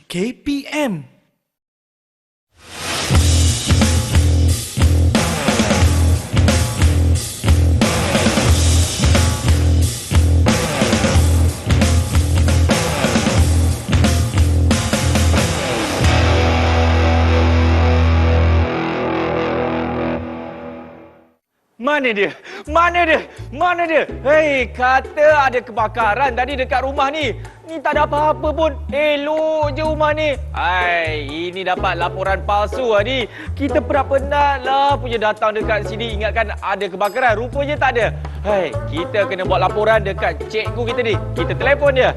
KPM. Mana dia? Mana dia? Mana dia? Hei, kata ada kebakaran tadi dekat rumah ni. Ni tak ada apa-apa pun. Elok je rumah ni. Hai, ini dapat laporan palsu tadi. Kita penat-penat lah punya datang dekat sini ingatkan ada kebakaran. Rupanya tak ada. Hai, kita kena buat laporan dekat cikgu kita ni. Kita telefon dia.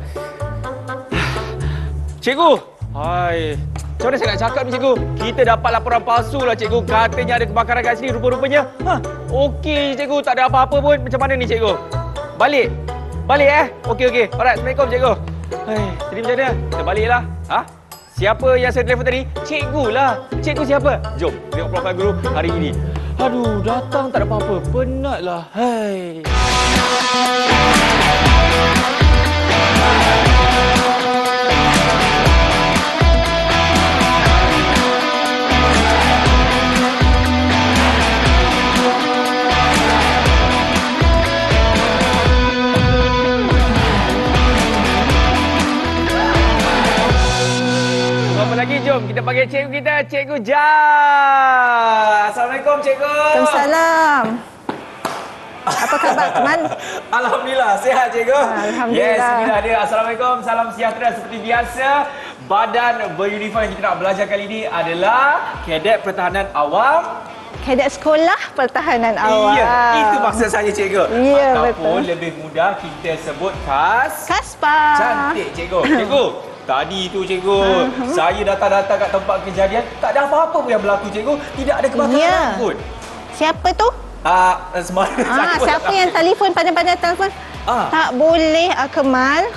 Cikgu. Hai. Macam mana saya nak cakap ni cikgu? Kita dapat laporan palsu lah cikgu. Katanya ada kebakaran kat sini. Rupa-rupanya okey cikgu. Tak ada apa-apa pun. Macam mana ni cikgu? Balik? Balik Okey. Alright. Assalamualaikum cikgu. Hai, jadi macam mana? Kita baliklah. Siapa yang saya telefon tadi? Cikgu lah. Cikgu siapa? Jom tengok profil guru hari ini. Aduh, datang tak ada apa-apa. Penatlah. Hai. Lagi jom kita panggil cikgu kita, Cikgu Jah. Assalamualaikum cikgu. Waalaikumsalam. Apa khabar teman? Alhamdulillah sihat cikgu. Alhamdulillah. Yes, inilah dia. Assalamualaikum, salam sejahtera seperti biasa. Badan beruniform yang kita nak belajar kali ini adalah Kadet Pertahanan Awam. Kadet Sekolah Pertahanan Awam. Ya, itu maksud saya cikgu. Ya, Ataupun betul. lebih mudah kita sebut Kaspa. Cantik cikgu. Cikgu, tadi tu cikgu, saya datang-datang kat tempat kejadian, tak ada apa-apa pun yang berlaku cikgu. Tidak ada kebakaran pun. Siapa tu? Siapa yang telefon pandai-pandai telefon? Tak boleh Akmal.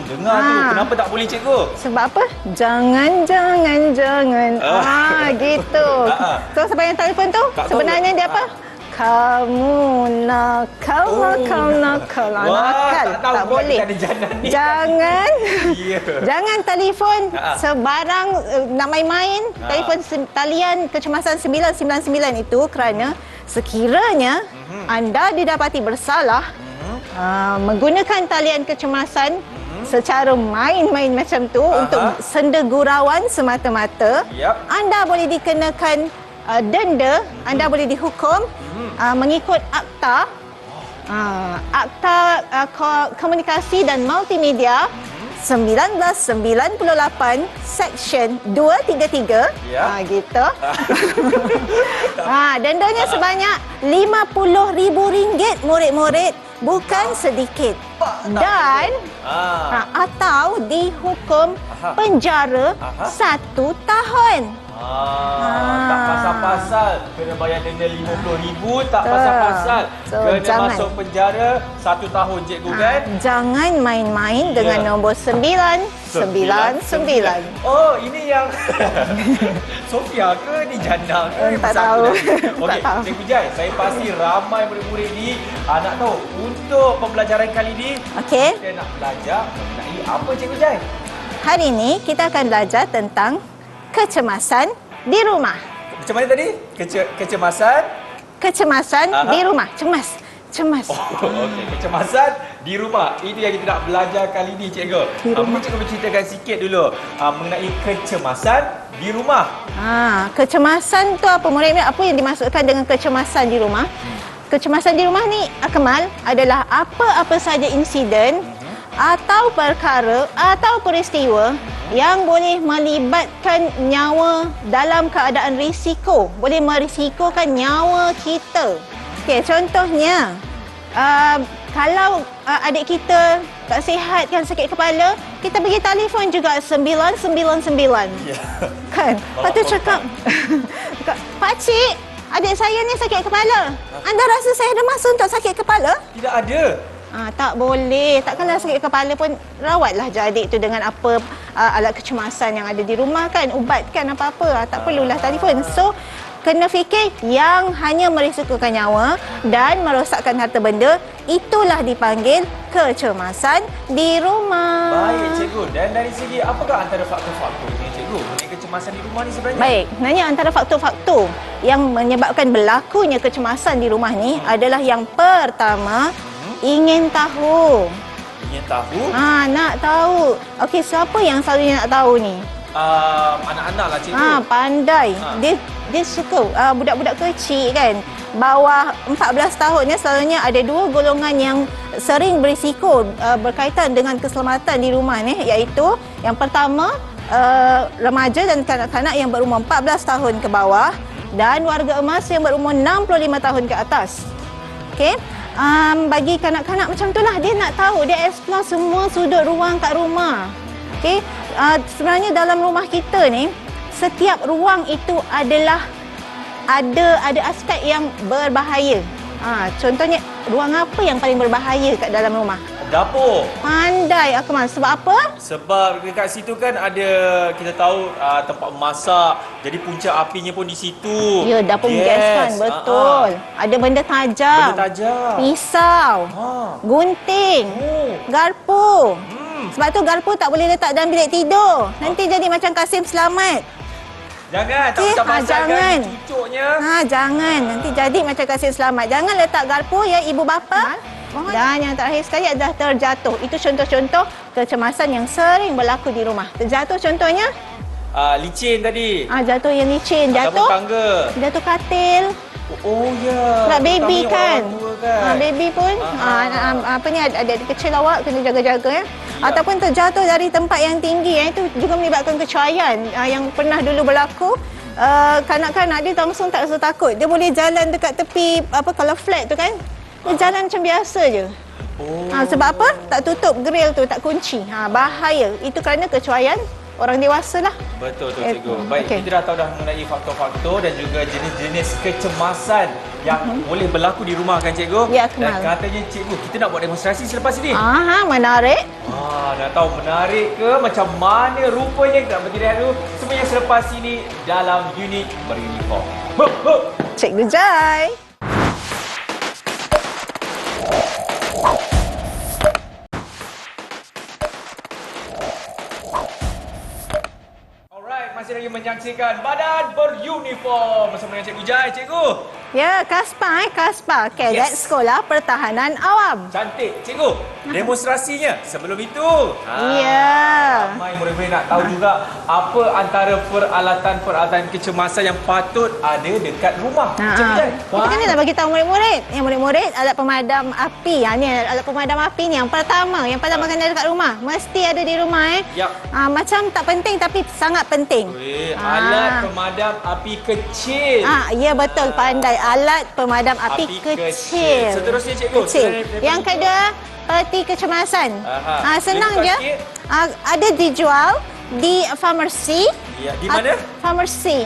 Dengar tu, kenapa tak boleh cikgu? Sebab apa? Jangan. Gitu. So siapa yang telefon tu? Tak Sebenarnya tahu. dia apa? Kamu nakal. Tak boleh. Jangan. Jangan telefon sebarang nak main-main. Telefon talian kecemasan 999 itu kerana sekiranya anda didapati bersalah menggunakan talian kecemasan secara main-main macam tu untuk senda gurauan semata-mata, anda boleh dikenakan denda, anda boleh dihukum mengikut akta Komunikasi dan Multimedia 1998 Section 233. Gitu. Dendanya sebanyak RM50,000 murid-murid, bukan sedikit. Dan atau dihukum penjara 1 tahun. Tak pasal-pasal kena bayar denda RM50,000, tak pasal-pasal kena masuk penjara 1 tahun cikgu kan? Jangan main-main dengan nombor 999. Oh, ini yang Sofia ke ni Jannah ke? Tak tahu. Okey, Cikgu Jai, saya pasti ramai murid-murid ni nak tahu untuk pembelajaran kali ni kita nak belajar mengenai apa Cikgu Jai? Hari ini kita akan belajar tentang kecemasan di rumah. Macam mana tadi? Kecemasan di rumah. Cemas. Okey, kecemasan di rumah. Itu yang kita nak belajar kali ni cikgu. Mungkin cikgu berceritakan sikit dulu mengenai kecemasan di rumah. Kecemasan tu apa murid? Apa yang dimaksudkan dengan kecemasan di rumah? Kecemasan di rumah ni, Akmal, adalah apa-apa saja insiden atau perkara atau peristiwa yang boleh melibatkan nyawa dalam keadaan risiko, boleh merisikokan nyawa kita. Okey, contohnya kalau adik kita tak sihat kan, sakit kepala, kita pergi telefon juga 999. Kan? Lepas tu cakap, "Pakcik, adik saya ni sakit kepala. Anda rasa saya ada masa untuk sakit kepala?" Tidak ada. Tak boleh. Takkanlah sakit kepala pun rawatlah je adik tu dengan apa alat kecemasan yang ada di rumah kan. Ubatkan apa-apa. Tak perlulah telefon. So, kena fikir yang hanya merisikokan nyawa dan merosakkan harta benda, itulah dipanggil kecemasan di rumah. Baik, cikgu. Dan dari segi apakah antara faktor-faktornya, cikgu, mengenai kecemasan di rumah ni sebenarnya? Baik, sebenarnya antara faktor-faktor yang menyebabkan berlakunya kecemasan di rumah ni adalah yang pertama, ingin tahu. Ingin tahu? Nak tahu. Okey, siapa yang selalunya nak tahu ni? Anak-anak lah, cikgu. Pandai. Dia suka budak-budak kecil kan. Bawah 14 tahun ni selalunya ada dua golongan yang sering berisiko berkaitan dengan keselamatan di rumah ni, iaitu yang pertama remaja dan kanak-kanak yang berumur 14 tahun ke bawah dan warga emas yang berumur 65 tahun ke atas. Okey. Bagi kanak-kanak macam itulah, dia nak tahu, dia explore semua sudut ruang kat rumah. Okey. Sebenarnya dalam rumah kita ni, setiap ruang itu adalah ada aspek yang berbahaya. Contohnya, ruang apa yang paling berbahaya kat dalam rumah? Dapur. Pandai Akmal. Sebab apa? Sebab dekat situ kan ada, kita tahu tempat masak. Jadi punca apinya pun di situ. Ya, dapur gas kan. Betul. Ada benda tajam. Benda tajam. Pisau. Gunting. Garpu. Sebab tu garpu tak boleh letak dalam bilik tidur. Nanti jadi macam Kasim Selamat. Jangan, tak usah pasal jangan. kan cucuknya. Jangan. Nanti jadi macam Kasim Selamat. Jangan letak garpu ya, ibu bapa. Dan yang terakhir sekali adalah terjatuh. Itu contoh-contoh kecemasan yang sering berlaku di rumah. Terjatuh contohnya? Licin tadi. Jatuh yang licin. Ataupun Jatuh tangga. Jatuh katil. Oh ya. Sebab baby kan. Kan. Baby pun apa ni, ada kecil awak kena jaga-jaga ya. Ataupun terjatuh dari tempat yang tinggi, itu juga melibatkan kecayan yang pernah dulu berlaku. Kanak-kanak dia langsung tak rasa takut. Dia boleh jalan dekat tepi kalau flat tu kan. Dia jalan macam biasa je. Sebab apa? Tak tutup grill tu, tak kunci. Bahaya. Itu kerana kecayan orang dewasa lah. Betul, cikgu. Baik, kita dah tahu dah mengenai faktor-faktor dan juga jenis-jenis kecemasan yang boleh berlaku di rumah kan, cikgu? Ya, dan katanya cikgu, kita nak buat demonstrasi selepas ini. Menarik. Nak tahu menarik ke? Macam mana rupanya? Kita nak bertiga dulu. Semua yang selepas ini dalam unit beruniform. Cikgu Jai. Masih lagi menyaksikan Badan Beruniform bersama dengan Cikgu Jai, cikgu. Ya, Kaspa, Kaspa, Kadet Sekolah Pertahanan Awam. Cantik, cikgu. Demonstrasinya sebelum itu. Ya. Ramai murid-murid nak tahu juga apa antara peralatan-peralatan kecemasan yang patut ada dekat rumah. Cikgu Jai. Kita kan nak bagi tahu murid-murid. Yang murid-murid alat pemadam api. Ni alat pemadam api ni yang pertama kena dekat rumah. Mesti ada di rumah macam tak penting tapi sangat penting. Alat pemadam api kecil. Ya betul, pandai. Alat pemadam api kecil. Seterusnya cikgu. Yang kedua, peti kecemasan. Senang je. Sikit. Ada dijual di farmasi. Ya, di mana? Farmasi.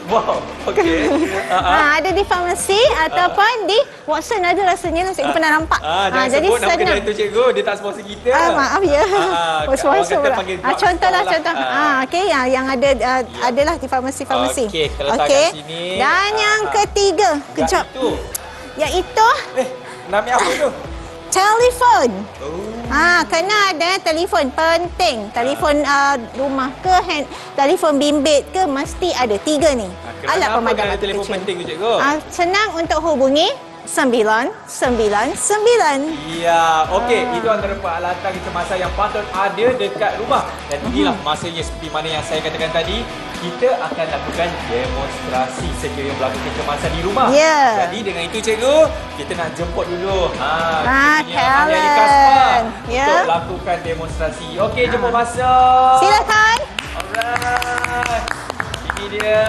Wow, okey. Ada di farmasi ataupun di Watson ada rasanya. Saya pernah nampak. Jangan jadi sebut nama senang. kedai itu, cikgu. Dia tak sponsor kita. Maaf ya. Sponsor pula. Contohlah. Okey, yang ada adalah di farmasi-farmasi. Okey, kalau letak kat sini. Dan yang ketiga, kejap. Iaitu nama apa tu? telefon. Kena ada telefon, penting. Telefon rumah ke, telefon bimbit ke, mesti ada. 3 ni. Alat pemadam api telefon kecil. penting tu, cikgu? Senang untuk hubungi 999. Ya, okey. Itu antara peralatan kecemasan yang patut ada dekat rumah. Dan inilah masanya seperti mana yang saya katakan tadi, kita akan lakukan demonstrasi sekiranya berlaku kecemasan di rumah. Jadi dengan itu, cikgu, kita nak jemput dulu ahli Kaspa untuk lakukan demonstrasi. Okey, jemput masuk. Silakan. Alright. Ini dia.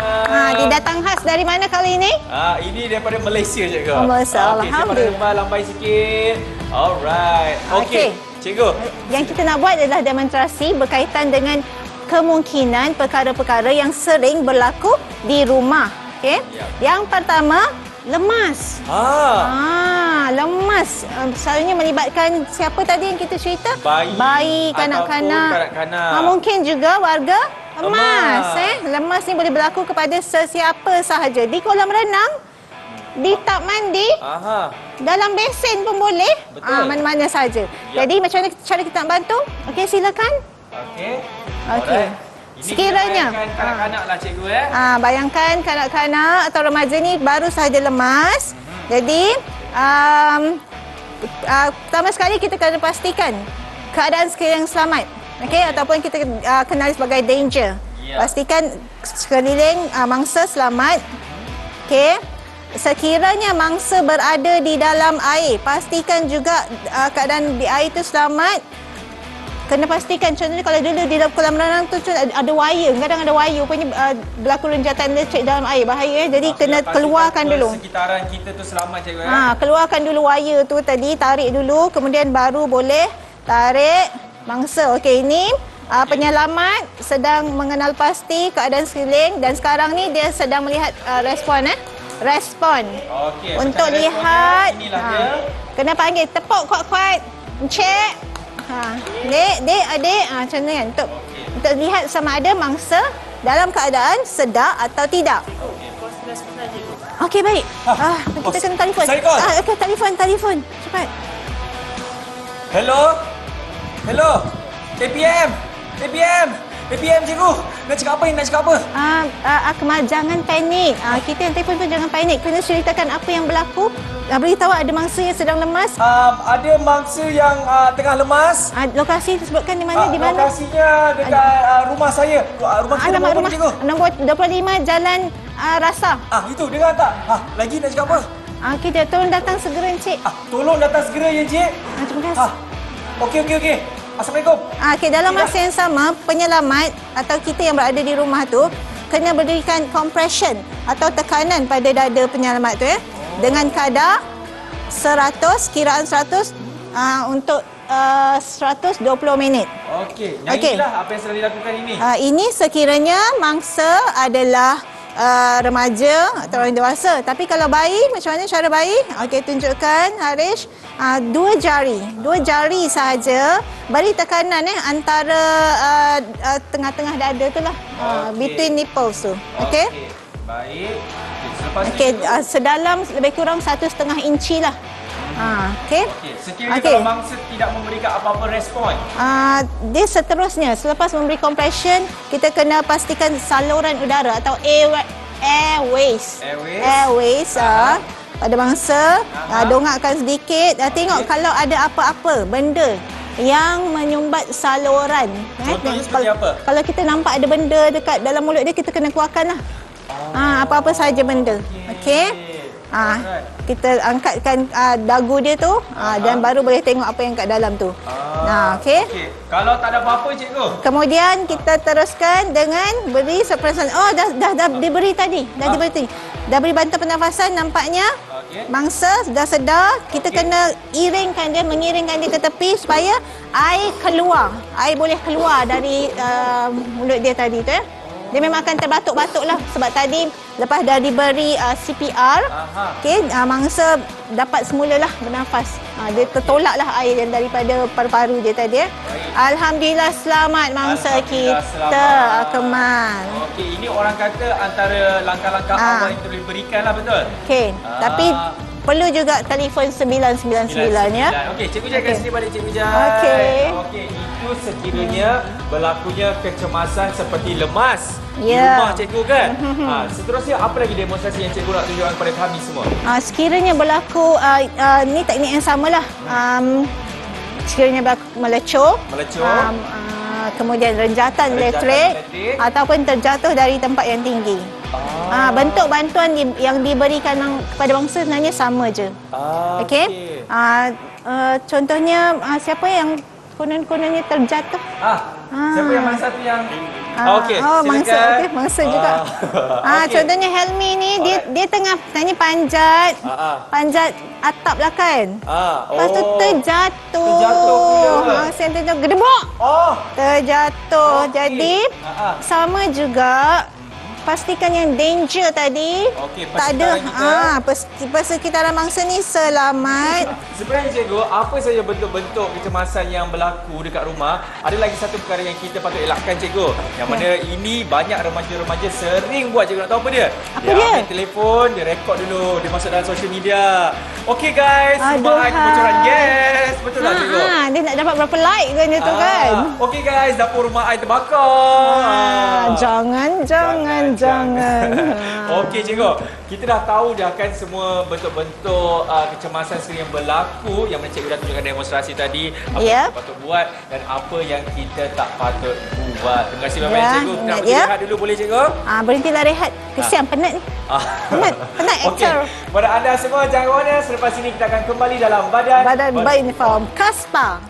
Dia datang khas dari mana kali ini? Ini daripada Malaysia, cikgu. Malaysia, alhamdulillah. Saya lambai sikit. Alright. Okey, cikgu. Yang kita nak buat adalah demonstrasi berkaitan dengan kemungkinan perkara-perkara yang sering berlaku di rumah. Okey? Yang pertama, lemas. Lemas. lemas. Selalunya melibatkan siapa tadi yang kita cerita? Bayi, kanak-kanak. Mungkin juga warga emas. Lemas ni boleh berlaku kepada sesiapa sahaja. Di kolam renang, di tap mandi, dalam besen pun boleh. Mana-mana saja. Jadi macam mana cara kita nak bantu? Okey, silakan. Okey. Sekiranya kanak-kanak lah cikgu bayangkan kanak-kanak atau remaja ni baru sahaja lemas. Jadi pertama sekali kita kena pastikan keadaan sekeliling selamat. Okey, ataupun kita kenali sebagai danger. Pastikan sekeliling mangsa selamat. Okey. Sekiranya mangsa berada di dalam air, pastikan juga keadaan di air itu selamat. Kena pastikan, contohnya kalau dulu di dalam kolam renang tu ada wire, kadang ada wire punya berlaku renjatan lecet dalam air, bahaya jadi kena keluarkan dulu. Sekitaran kita tu selamat cikgu keluarkan dulu wire tu tadi, tarik dulu, kemudian baru boleh tarik mangsa. Okey, ini penyelamat sedang mengenal pasti keadaan sekeliling dan sekarang ni dia sedang melihat respon. Untuk lihat kena panggil, tepuk kuat-kuat, cek. Dek, adik, macam ni kan, untuk lihat sama ada mangsa dalam keadaan sedar atau tidak. Okey, baik. Kita kena telefon. Okey, telefon. Cepat. Hello, TPM cikgu. Nak cakap apa? Akmal, jangan panik. Kita yang telefon tu jangan panik. Kena ceritakan apa yang berlaku. Beritahu ada mangsa yang sedang lemas. Ada mangsa yang tengah lemas. Lokasi disebutkan di mana? Lokasinya dekat rumah saya. Rumah kita nombor cikgu? Nombor 25 Jalan Rasa. Itu dengar tak? Lagi nak cakap apa? Kita tolong datang segera, Encik. Tolong datang segera ya, Encik. Terima kasih. Okey. Assalamualaikum. Dalam masa yang sama, penyelamat atau kita yang berada di rumah tu kena berikan compression atau tekanan pada dada penyelamat tu dengan kadar 100, kiraan 100 untuk 120 minit. Okey. Inilah apa yang sedang dilakukan ini. Ini sekiranya mangsa adalah remaja atau orang dewasa. Tapi kalau bayi, macam mana cara bayi? Okey, tunjukkan Harish. Dua jari sahaja beri tekanan antara tengah-tengah dada tu lah. Between nipples tu. Okey. Baik. Sedalam lebih kurang 1,5 inci lah. Okey. Sekiranya kalau mangsa tidak memberikan apa-apa respon, dia seterusnya selepas memberi compression, kita kena pastikan saluran udara atau airways pada mangsa. Dongakkan sedikit, tengok kalau ada apa-apa benda yang menyumbat saluran. Contohnya seperti apa? Kalau kita nampak ada benda dekat dalam mulut dia, kita kena keluarkan lah. Apa-apa sahaja benda. Okey. Kita angkatkan dagu dia tu dan baru boleh tengok apa yang kat dalam tu. Okey. Kalau tak ada apa-apa cikgu, kemudian kita teruskan dengan beri pernafasan. Dah diberi tadi. Dah beri bantuan pernafasan nampaknya. Mangsa dah sedar. Kita kena mengiringkan dia ke tepi supaya air keluar. Air boleh keluar dari mulut dia tadi tu Dia memang akan terbatuk-batuk lah sebab tadi lepas dah diberi CPR, mangsa dapat semulalah bernafas. Dia tertolaklah air yang daripada paru-paru dia tadi. Alhamdulillah selamat mangsa kita, Akmal. Okey, ini orang kata antara langkah-langkah awal yang boleh berikan lah, betul? Okey, tapi perlu juga telefon 999 ya. Okey, Cikgu Jai akan sini balik Cikgu Jai. Okey, itu sekiranya berlakunya kecemasan seperti lemas di rumah Cikgu kan. Seterusnya apa lagi demonstrasi yang Cikgu nak tunjukkan kepada kami semua? Sekiranya berlaku ni teknik yang samalah. Sekiranya berlaku melecur. Kemudian renjatan elektrik ataupun terjatuh dari tempat yang tinggi. Bentuk bantuan yang diberikan kepada bangsa sebenarnya sama je. Okey. Contohnya siapa yang konon-kononnya terjatuh? Siapa yang mangsa tu yang mangsa juga. Contohnya Helmi ni dia tengah panjat atap lah kan. Lepas tu terjatuh. Mangsa yang terjatuh gedebok. Terjatuh. Jadi sama juga pastikan yang danger tadi Okey, tak ada. persekitaran kita. Persekitaran mangsa ni selamat. Sebenarnya cikgu, apa saja bentuk-bentuk kecemasan yang berlaku dekat rumah? Ada lagi satu perkara yang kita patut elakkan cikgu. Yang mana ini banyak remaja-remaja sering buat, cikgu nak tahu apa dia? Apa dia? Ambil telefon, dia rekod dulu, dia masuk dalam social media. Okey guys, Aduh, rumah kebocoran gas. Betul tak cikgu? Dia nak dapat berapa like kan dia tu kan? Okey guys, dapur rumah I terbakar. Jangan. Okey cikgu, kita dah tahu dah kan semua bentuk-bentuk kecemasan sering yang berlaku yang mana cikgu dah tunjukkan demonstrasi tadi, apa yang kita patut buat dan apa yang kita tak patut buat. Terima kasih banyak cikgu. Kita nak pergi rehat dulu boleh cikgu? Berhentilah rehat. Kesian penat ni. Penat Okey. aktor. Pada anda semua jangan ke mana, selepas ini kita akan kembali dalam Badan Beruniform Kaspa.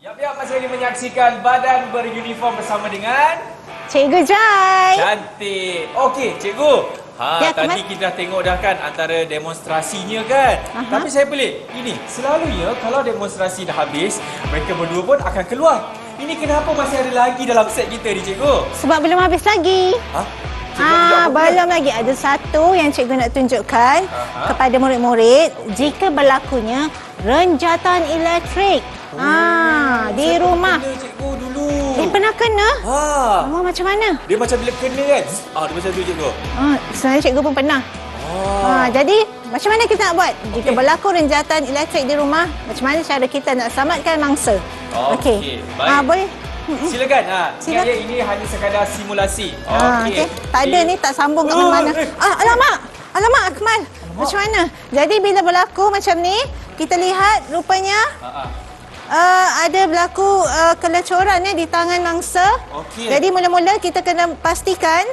Yap, masih lagi menyaksikan Badan Beruniform bersama dengan Cikgu Jai. Cantik. Okey, cikgu. Tadi kita dah tengok dah kan antara demonstrasinya kan. Tapi saya pelik. Ini selalunya kalau demonstrasi dah habis, mereka berdua pun akan keluar. Ini kenapa masih ada lagi dalam set kita ni, cikgu? Sebab belum habis lagi. Belum lagi. Ada satu yang cikgu nak tunjukkan kepada murid-murid jika berlakunya renjatan elektrik. Di rumah. Kena, cikgu dulu. Pernah kena? Macam mana? Dia macam bila kena kan? Dia macam tu, cikgu. Sebenarnya cikgu pun pernah. Jadi macam mana kita nak buat? Jika berlaku renjatan elektrik di rumah, macam mana cara kita nak selamatkan mangsa? Okey, baik. Boleh? Silakan. Silakan. Ini hanya sekadar simulasi. Okey. Tak ada ni, tak sambung ke mana-mana. Alamak Akmal. Macam mana? Jadi bila berlaku macam ni, kita lihat rupanya ada berlaku kelecoran di tangan mangsa. Jadi mula-mula kita kena pastikan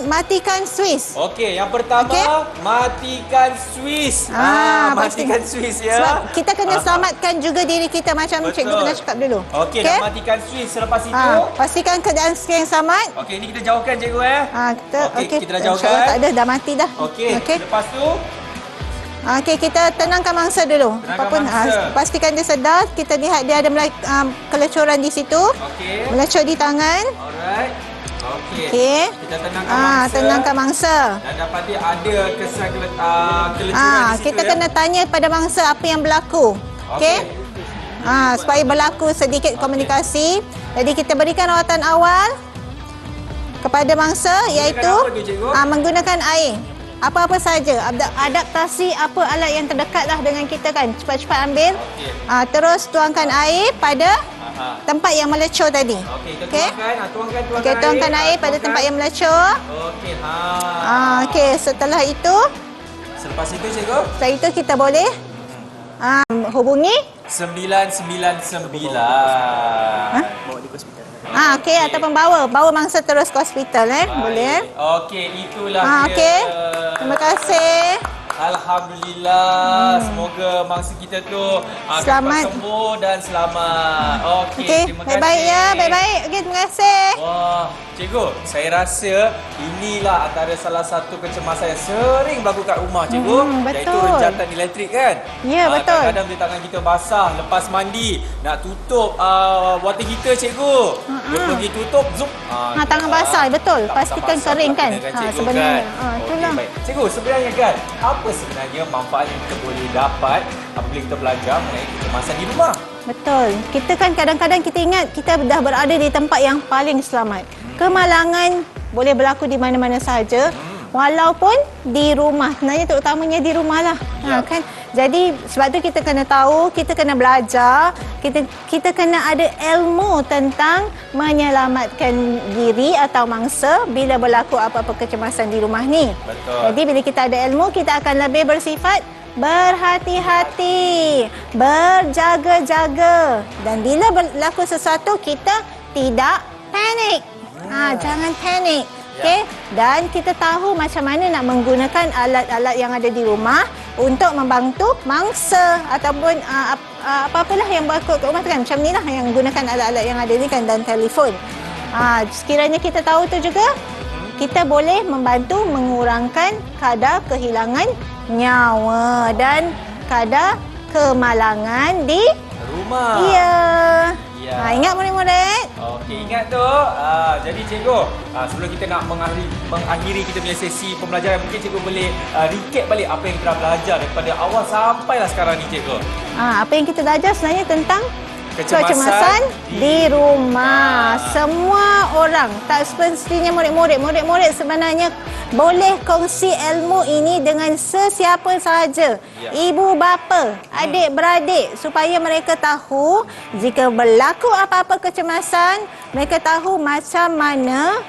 matikan Swiss. Okey, yang pertama matikan Swiss. Matikan Swiss ya. Sebab kita kena selamatkan juga diri kita macam cikgu pernah cakap dulu. Okey, dah matikan Swiss. Selepas itu pastikan keadaan skrin selamat. Okey, ini kita jauhkan cikgu kita dah jauhkan. InsyaAllah tak ada, dah mati dah. Okey. Lepas tu Okey, kita tenangkan mangsa dulu. Pastikan dia sedar. Kita lihat dia ada kelecoran di situ. Melecur di tangan. Alright. Okey. Kita tenangkan mangsa. Dan dapati ada kesan kelecuran di situ. Kita kena tanya pada mangsa apa yang berlaku. Okey. Supaya berlaku sedikit komunikasi. Jadi kita berikan rawatan awal kepada mangsa iaitu menggunakan air. Apa-apa saja, adaptasi apa alat yang terdekatlah dengan kita kan. Cepat-cepat ambil. Terus tuangkan air pada tempat yang melecur tadi. Tuangkan air pada tempat yang melecur. Okey, setelah itu cikgu? Setelah itu kita boleh hubungi 999. Okey, ataupun bawa mangsa terus ke hospital boleh. Okey, itulah dia. Okey. Terima kasih. Alhamdulillah. Semoga mangsa kita tu selamat sembuh dan selamat. Okey, terima kasih. Baik-baik ya, baik-baik. Okey, terima kasih. Wah, cikgu, saya rasa inilah antara salah satu kecemasan yang sering berlaku kat rumah, cikgu. Iaitu renjatan elektrik kan? Ya, betul. Kadang-kadang bila tangan kita basah lepas mandi, nak tutup water heater, cikgu. Dia pergi tutup, zoom. Tangan basah, betul. Pastikan kering kan. Sebenarnya. Itulah. Baik. Cikgu, sebenarnya kan, apa sebenarnya manfaat yang kita boleh dapat apabila kita belajar mengenai kecemasan di rumah? Betul. Kita kan kadang-kadang kita ingat kita dah berada di tempat yang paling selamat. Kemalangan boleh berlaku di mana-mana sahaja. Walaupun di rumah. Sebenarnya terutamanya di rumah lah. Kan? Jadi sebab tu kita kena tahu, kita kena belajar, kita kena ada ilmu tentang menyelamatkan diri atau mangsa bila berlaku apa-apa kecemasan di rumah ni. Betul. Jadi bila kita ada ilmu, kita akan lebih bersifat berhati-hati, berjaga-jaga. Dan bila berlaku sesuatu, kita tidak panik. Jangan panik. Okey, dan kita tahu macam mana nak menggunakan alat-alat yang ada di rumah untuk membantu mangsa ataupun apa-apalah yang berlaku kat rumah tu kan. Macam inilah yang gunakan alat-alat yang ada ni kan, dan telefon. Sekiranya kita tahu tu juga, kita boleh membantu mengurangkan kadar kehilangan nyawa. Dan kadar kemalangan di Rumah. Ya. Ya. Ingat murid-murid? Okey, ingat tu. Jadi cikgu, sebelum kita nak mengakhiri kita punya sesi pembelajaran, mungkin cikgu boleh recap balik apa yang kita belajar daripada awal sampailah sekarang ni cikgu. Apa yang kita belajar sebenarnya tentang Kecemasan di rumah. Semua orang, tak semestinya murid-murid. Murid-murid sebenarnya boleh kongsi ilmu ini dengan sesiapa sahaja. Ya. Ibu bapa, adik-beradik, supaya mereka tahu jika berlaku apa-apa kecemasan, mereka tahu macam mana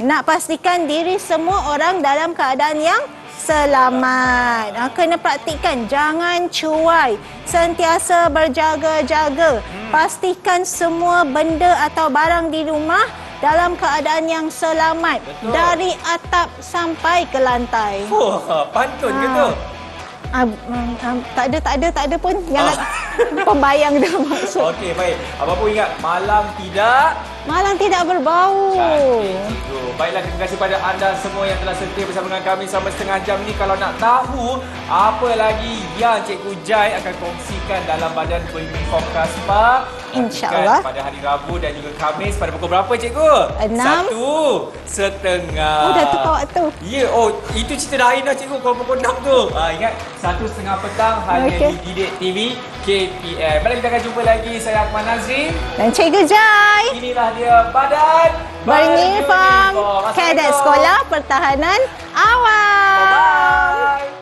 nak pastikan diri semua orang dalam keadaan yang selamat. Kena praktikkan, jangan cuai, sentiasa berjaga-jaga. Pastikan semua benda atau barang di rumah dalam keadaan yang selamat. Betul. Dari atap sampai ke lantai. Pantun ke tu? Tak ada pun. Jangan pembayang dah maksud. Okey, baik. Apa pun ingat, malam tidak berbau. cantik, cikgu. Baiklah, terima kasih pada anda semua yang telah setia bersama dengan kami selama setengah jam ni. Kalau nak tahu apa lagi yang Cikgu Jai akan kongsikan dalam badan Pemimpin Fokus Pak, InsyaAllah. pada hari Rabu dan juga Khamis pada pukul berapa cikgu? 6:30. 1:30. Dah tukar waktu. Ya, itu cerita lain dah cikgu. Kalau pukul 6 tu. Ingat, 1:30 petang hanya Okey. di Didik TV KPM. Mari kita akan jumpa lagi. Saya Akmal Nazri. Dan Cikgu Jai. Inilah dia badan Beruniform Kadet Sekolah Pertahanan Awal. Bye-bye.